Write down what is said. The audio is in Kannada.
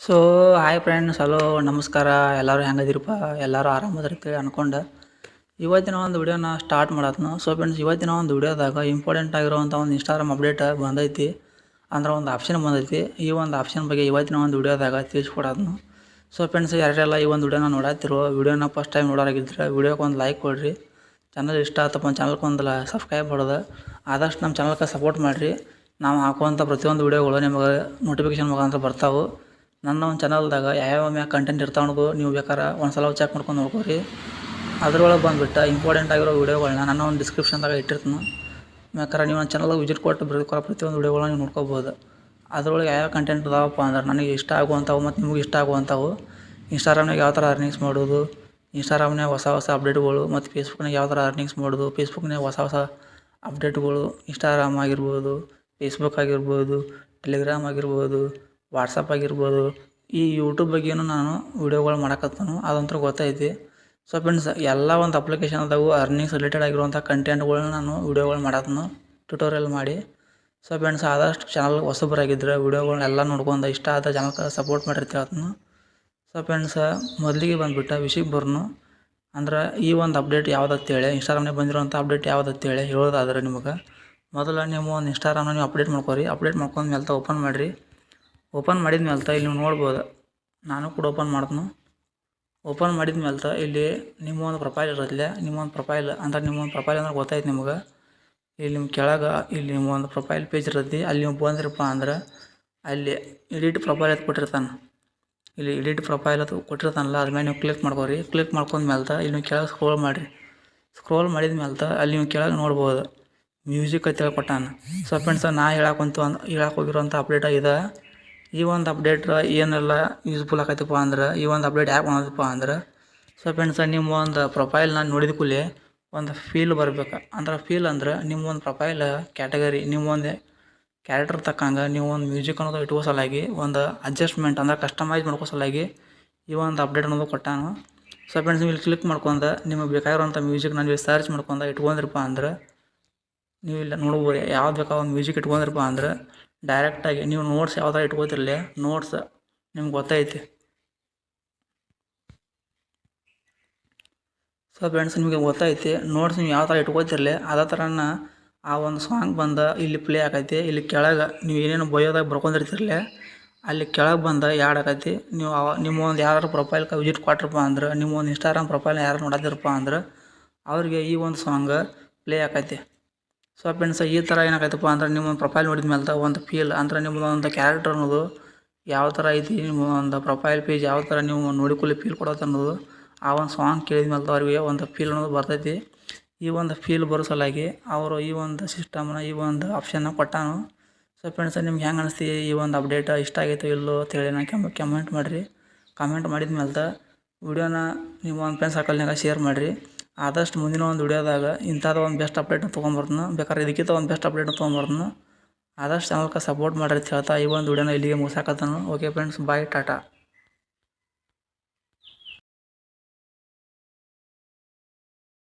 ಸೊ ಹಾಯ್ ಫ್ರೆಂಡ್ಸ್, ಹಲೋ ನಮಸ್ಕಾರ. ಎಲ್ಲರೂ ಹೆಂಗದಿರಪ್ಪ? ಎಲ್ಲರೂ ಆರಾಮದಿರ್ತೇಳಿ ಅನ್ಕೊಂಡು ಇವತ್ತಿನ ಒಂದು ವಿಡಿಯೋನ ಸ್ಟಾರ್ಟ್ ಮಾಡತ್ನು. ಸೊ ಫ್ರೆಂಡ್ಸ್, ಇವತ್ತಿನ ಒಂದು ವಿಡಿಯೋದಾಗ ಇಂಪಾರ್ಟೆಂಟ್ ಆಗಿರುವಂಥ ಒಂದು ಇನ್ಸ್ಟಾಗ್ರಾಮ್ ಅಪ್ಡೇಟ್ ಬಂದೈತಿ, ಅಂದ್ರೆ ಒಂದು ಆಪ್ಷನ್ ಬಂದೈತಿ. ಈ ಒಂದು ಆಪ್ಷನ್ ಬಗ್ಗೆ ಇವತ್ತಿನ ಒಂದು ವಿಡಿಯೋದಾಗ ತಿಳಿಸ್ಕೊಡೋದ್ನು. ಸೊ ಫ್ರೆಂಡ್ಸ್, ಯಾರೆಲ್ಲ ಈ ಒಂದು ವಿಡಿಯೋನ ನೋಡತ್ತಿರೋ, ವಿಡಿಯೋನ ಫಸ್ಟ್ ಟೈಮ್ ನೋಡೋರಾಗಿದ್ರೆ ವಿಡಿಯೋಕ್ಕೆ ಒಂದು ಲೈಕ್ ಕೊಡಿರಿ. ಚಾನಲ್ ಇಷ್ಟ ಆತಪ್ಪ ಚಾನಲ್ಗೆ ಒಂದು ಸಬ್ಸ್ಕ್ರೈಬ್ ಮಾಡೋದು. ಆದಷ್ಟು ನಮ್ಮ ಚಾನಲ್ಗೆ ಸಪೋರ್ಟ್ ಮಾಡಿರಿ. ನಾವು ಹಾಕುವಂಥ ಪ್ರತಿಯೊಂದು ವಿಡಿಯೋಗಳು ನಿಮಗೆ ನೋಟಿಫಿಕೇಶನ್ ಮುಖಾಂತರ ಬರ್ತಾವೆ. ನನ್ನ ಒಂದು ಚಾನಲ್ದಾಗ ಯಾವ್ಯಾವ ಮ್ಯಾಗ ಕಂಟೆಂಟ್ ಇರ್ತಾವೆ ಅನ್ನೋದು ನೀವು ಬೇಕಾರೆ ಒಂದು ಸಲ ಚೆಕ್ ಮಾಡ್ಕೊಂಡು ನೋಡ್ಕೊರಿ. ಅದ್ರೊಳಗೆ ಬಂದುಬಿಟ್ಟು ಇಂಪಾರ್ಟೆಂಟ್ ಆಗಿರೋ ವೀಡಿಯೋಗಳನ್ನ ನನ್ನ ಒಂದು ಡಿಸ್ಕ್ರಿಪ್ಷನ್ದಾಗ ಇಟ್ಟಿರ್ತೀನಿ. ಬೇಕಾರೆ ನೀವು ನನ್ನ ಚಾನಲ್ಗೆ ವಿಸಿಟ್ ಕೊಟ್ಟು ಬರೀಕೊರೋ ಪ್ರತಿಯೊಂದು ವೀಡಿಯೋಗಳನ್ನ ನೀವು ನೋಡ್ಕೋಬೋದು. ಅದರೊಳಗೆ ಯಾವ್ಯಾವ ಕಂಟೆಂಟ್ ಇದಾವಪ್ಪ ಅಂದ್ರೆ ನನಗೆ ಇಷ್ಟ ಆಗುವಂಥವು ಮತ್ತು ನಿಮಗೆ ಇಷ್ಟ ಆಗುವಂಥವು. ಇನ್ಸ್ಟಾಗ್ರಾಮ್ನಾಗ ಯಾವ ಥರ ಅರ್ನಿಂಗ್ಸ್ ಮಾಡೋದು, ಇನ್ಸ್ಟಾಗ್ರಾಮ್ನಾಗ ಹೊಸ ಹೊಸ ಅಪ್ಡೇಟ್ಗಳು, ಮತ್ತು ಫೇಸ್ಬುಕ್ನಾಗ ಯಾವ ಥರ ಅರ್ನಿಂಗ್ಸ್ ಮಾಡೋದು, ಫೇಸ್ಬುಕ್ನಾಗ ಹೊಸ ಹೊಸ ಅಪ್ಡೇಟ್ಗಳು, ಇನ್ಸ್ಟಾಗ್ರಾಮ್ ಆಗಿರ್ಬೋದು, ಫೇಸ್ಬುಕ್ ಆಗಿರ್ಬೋದು, ಟೆಲಿಗ್ರಾಮ್ ಆಗಿರ್ಬೋದು, ವಾಟ್ಸಪ್ ಆಗಿರ್ಬೋದು, ಈ ಯೂಟ್ಯೂಬ್ ಬಗ್ಗೆಯೂ ನಾನು ವೀಡಿಯೋಗಳು ಮಾಡಕತ್ತನು. ಅದಂತೂ ಗೊತ್ತೈತಿ. ಸೊ ಫ್ರೆಂಡ್ಸ್, ಎಲ್ಲ ಒಂದು ಅಪ್ಲಿಕೇಶನ್ದಾಗೂ ಅರ್ನಿಂಗ್ಸ್ ರಿಲೇಟೆಡ್ ಆಗಿರುವಂಥ ಕಂಟೆಂಟ್ಗಳನ್ನ ನಾನು ವೀಡಿಯೋಗಳು ಮಾಡತ್ನು, ಟ್ಯುಟೋರಿಯಲ್ ಮಾಡಿ. ಸೊ ಫ್ರೆಂಡ್ಸ್, ಆದಷ್ಟು ಚಾನಲ್ ಹೊಸಬರಾಗಿದ್ದರೆ ವೀಡಿಯೋಗಳನ್ನೆಲ್ಲ ನೋಡ್ಕೊಂಡು ಇಷ್ಟ ಆದ ಚಾನಲ್ಗೆ ಸಪೋರ್ಟ್ ಮಾಡಿರ್ತೀವಿ ಆತನು. ಸೊ ಫ್ರೆಂಡ್ಸ್, ಮೊದಲಿಗೆ ಬಂದುಬಿಟ್ಟು ವಿಷಯಕ್ಕೆ ಬರ್ನು. ಅಂದ್ರೆ ಈ ಒಂದು ಅಪ್ಡೇಟ್ ಯಾವುದಂತೇಳಿ, ಇನ್ಸ್ಟಾಗ್ರಾಮ್ನಾಗ ಬಂದಿರೋಂಥ ಅಪ್ಡೇಟ್ ಯಾವುದಂತೇಳಿ ಹೇಳೋದಾದ್ರೆ ನಿಮಗೆ, ಮೊದಲು ನೀವು ಒಂದು ಇನ್ಸ್ಟಾಗ್ರಾಮ್ನ ನೀವು ಅಪ್ಡೇಟ್ ಮಾಡ್ಕೊರಿ. ಅಪ್ಡೇಟ್ ಮಾಡ್ಕೊಂಡು ಮೇಲೆ ಓಪನ್ ಮಾಡಿರಿ. ಓಪನ್ ಮಾಡಿದ ಮೇಲೆ ಇಲ್ಲಿ ನೀವು ನೋಡ್ಬೋದು, ನಾನು ಕೂಡ ಓಪನ್ ಮಾಡ್ತೀನಿ. ಓಪನ್ ಮಾಡಿದ ಮೇಲೆ ಇಲ್ಲಿ ನಿಮ್ಮ ಒಂದು ಪ್ರೊಫೈಲ್ ಇರತ್ತಲ್ಲ, ನಿಮ್ಮ ಒಂದು ಪ್ರೊಫೈಲ್ ಅಂದ್ರೆ ಗೊತ್ತಾಯ್ತು ನಿಮಗೆ. ಇಲ್ಲಿ ನಿಮ್ಮ ಕೆಳಗೆ ಇಲ್ಲಿ ನಿಮ್ಮ ಒಂದು ಪ್ರೊಫೈಲ್ ಪೇಜ್ ಇರುತ್ತೆ. ಅಲ್ಲಿ ನೀವು ಬಂದ್ರಪ್ಪ ಅಂದ್ರೆ ಅಲ್ಲಿ ಎಡಿಟ್ ಪ್ರೊಫೈಲ್ ಅಂತ ಕೊಟ್ಟಿರ್ತಾನೆ. ಇಲ್ಲಿ ಎಡಿಟ್ ಪ್ರೊಫೈಲ್ ಅಂತ ಕೊಟ್ಟಿರ್ತಾನಲ್ಲ, ಅದ್ರ ಮೇಲೆ ನೀವು ಕ್ಲಿಕ್ ಮಾಡ್ಕೊರಿ. ಕ್ಲಿಕ್ ಮಾಡ್ಕೊಂಡ ಮೇಲೆ ಇಲ್ಲಿ ನೀವು ಕೆಳಗೆ ಸ್ಕ್ರೋಲ್ ಮಾಡಿರಿ. ಸ್ಕ್ರೋಲ್ ಮಾಡಿದ ಮೇಲೆ ಅಲ್ಲಿ ನೀವು ಕೆಳಗೆ ನೋಡ್ಬೋದು ಮ್ಯೂಸಿಕ್ ಅಂತ ಹೇಳ್ಕೊಟ್ಟಾನ. ಸೊ ಫ್ರೆಂಡ್ಸ್, ನಾ ಹೇಳಕ್ಕೆ ಹೋಗಿರೋಂಥ ಅಪ್ಡೇಟ್ ಇದೆ. ಈ ಒಂದು ಅಪ್ಡೇಟ್ ಏನೆಲ್ಲ ಯೂಸ್ಫುಲ್ ಆಕೈತಪ್ಪ ಅಂದ್ರೆ, ಈ ಒಂದು ಅಪ್ಡೇಟ್ ಯಾಕೆ ಮಾಡೋದಪ್ಪ ಅಂದ್ರೆ, ಸೊ ಫ್ರೆಂಡ್ಸ್, ನಿಮ್ಮ ಒಂದು ಪ್ರೊಫೈಲ್ನ ನೋಡಿದ ಕೂಡಲೇ ಒಂದು ಫೀಲ್ ಬರಬೇಕು. ಅಂದ್ರೆ ಫೀಲ್ ಅಂದ್ರೆ ನಿಮ್ಮ ಒಂದು ಪ್ರೊಫೈಲ್ ಕ್ಯಾಟಗರಿ, ನಿಮ್ಮ ಒಂದು ಕ್ಯಾರೆಕ್ಟರ್ ತಕ್ಕಂಗೆ ನೀವು ಒಂದು ಮ್ಯೂಸಿಕ್ ಅನ್ನೋದು ಇಟ್ಕೋ ಸಲಾಗಿ ಒಂದು ಅಡ್ಜಸ್ಟ್ಮೆಂಟ್ ಅಂದ್ರೆ ಕಸ್ಟಮೈಸ್ ಮಾಡ್ಕೋ ಸಲಾಗಿ ಈ ಒಂದು ಅಪ್ಡೇಟ್ ಅನ್ನೋದು ಕೊಟ್ಟಾನು. ಸೊ ಫ್ರೆಂಡ್ಸ್, ನೀವು ಇಲ್ಲಿ ಕ್ಲಿಕ್ ಮಾಡ್ಕೊಂಡು ನಿಮಗೆ ಬೇಕಾಗಿರೋಂಥ ಮ್ಯೂಸಿಕ್ನ ನೀವು ಸರ್ಚ್ ಮಾಡ್ಕೊಂಡು ಇಟ್ಕೊಂಡ್ರಪ್ಪ ಅಂದ್ರೆ, ನೀವು ಇಲ್ಲ ನೋಡ್ಬೋದು ಯಾವ್ದು ಬೇಕಾದ ಒಂದು ಮ್ಯೂಸಿಕ್ ಇಟ್ಕೊಂಡ್ರಪ್ಪ ಅಂದ್ರೆ ಡೈರೆಕ್ಟಾಗಿ ನೀವು ನೋಟ್ಸ್ ಯಾವ ಥರ ಇಟ್ಕೋತಿರಲಿ, ನೋಟ್ಸ್ ನಿಮ್ಗೆ ಗೊತ್ತೈತಿ. ಸೊ ಫ್ರೆಂಡ್ಸ್, ನಿಮಗೆ ಗೊತ್ತೈತಿ ನೋಟ್ಸ್ ನೀವು ಯಾವ ಥರ ಇಟ್ಕೋತಿರಲಿ ಅದೇ ಥರನ ಆ ಒಂದು ಸಾಂಗ್ ಬಂದು ಇಲ್ಲಿ ಪ್ಲೇ ಆಕೈತಿ. ಇಲ್ಲಿ ಕೆಳಗೆ ನೀವು ಏನೇನು ಬಯೋದಾಗ ಬರ್ಕೊಂಡಿರ್ತಿರಲಿ ಅಲ್ಲಿ ಕೆಳಗೆ ಬಂದು ಯಾಡ್ ಆಕೈತಿ. ನೀವು ನಿಮ್ಮ ಒಂದು ಯಾರು ಪ್ರೊಫೈಲ್ಗೆ ವಿಸಿಟ್ ಕೊಟ್ರಪ್ಪ ಅಂದ್ರೆ, ನಿಮ್ಮ ಒಂದು ಇನ್ಸ್ಟಾಗ್ರಾಮ್ ಪ್ರೊಫೈಲ್ನ ಯಾರು ನೋಡತ್ತಿರಪ್ಪ ಅಂದ್ರೆ ಅವ್ರಿಗೆ ಈ ಒಂದು ಸಾಂಗ್ ಪ್ಲೇ ಆಕೈತಿ. ಸೊ ಫ್ರೆಂಡ್ಸ್, ಈ ಥರ ಏನಾಗೈತಪ್ಪ ಅಂದ್ರೆ ನಿಮ್ಮ ಒಂದು ಪ್ರೊಫೈಲ್ ನೋಡಿದ ಮೇಲೆ ಒಂದು ಫೀಲ್ ಅಂದ್ರೆ ನಿಮ್ಮದು ಒಂದು ಕ್ಯಾರೆಕ್ಟರ್ ಅನ್ನೋದು ಯಾವ ಥರ ಐತಿ, ನಿಮ್ಮ ಒಂದು ಪ್ರೊಫೈಲ್ ಪೇಜ್ ಯಾವ ಥರ ನೀವು ನೋಡಿಕೊಳ್ಳಿ ಫೀಲ್ ಕೊಡೋದು ಅನ್ನೋದು ಆ ಒಂದು ಸಾಂಗ್ ಕೇಳಿದ ಮೇಲೆ ಅವ್ರಿಗೆ ಒಂದು ಫೀಲ್ ಅನ್ನೋದು ಬರ್ತೈತಿ. ಈ ಒಂದು ಫೀಲ್ ಬರೋ ಸಲಾಗಿ ಅವರು ಈ ಒಂದು ಸಿಸ್ಟಮ್ನ, ಈ ಒಂದು ಆಪ್ಷನ್ನ ಕೊಟ್ಟಾನು. ಸೊ ಫ್ರೆಂಡ್ಸ್, ನಿಮ್ಗೆ ಹೆಂಗೆ ಅನಿಸ್ತಿ ಈ ಒಂದು ಅಪ್ಡೇಟ್ ಇಷ್ಟ ಆಗೈತೋ ಇಲ್ಲೋ ಅಂತೇಳಿ ನಾನು ಕಮೆಂಟ್ ಮಾಡಿರಿ. ಕಮೆಂಟ್ ಮಾಡಿದ ಮೇಲೆ ವಿಡಿಯೋನ ನಿಮ್ಮ ಒಂದು ಫ್ರೆಂಡ್ಸ್ ಸರ್ಕಲ್ನಾಗ ಶೇರ್ ಮಾಡಿರಿ. ಆದಷ್ಟು ಮುಂದಿನ ಒಂದು ವಿಡಿಯೋದಾಗ ಇಂಥದ್ದು ಒಂದು ಬೆಸ್ಟ್ ಅಪ್ಡೇಟ್ನ ತೊಗೊಂಬರ್ತೀನಿ. ಬೇಕಾದ್ರೆ ಇದಕ್ಕಿಂತ ಒಂದು ಬೆಸ್ಟ್ ಅಪ್ಡೇಟ್ನ ತೊಗೊಂಬರ್ತೀನಿ. ಆದಷ್ಟು ಚಾನಲ್ಗೆ ಸಪೋರ್ಟ್ ಮಾಡಿರಿ ಅಂತ ಹೇಳ್ತಾ ಈ ಒಂದು ವಿಡಿಯೋನ ಇಲ್ಲಿಗೆ ಮುಗಿಸಾಕತ್ತಾನು. ಓಕೆ ಫ್ರೆಂಡ್ಸ್, ಬಾಯ್, ಟಾಟಾ.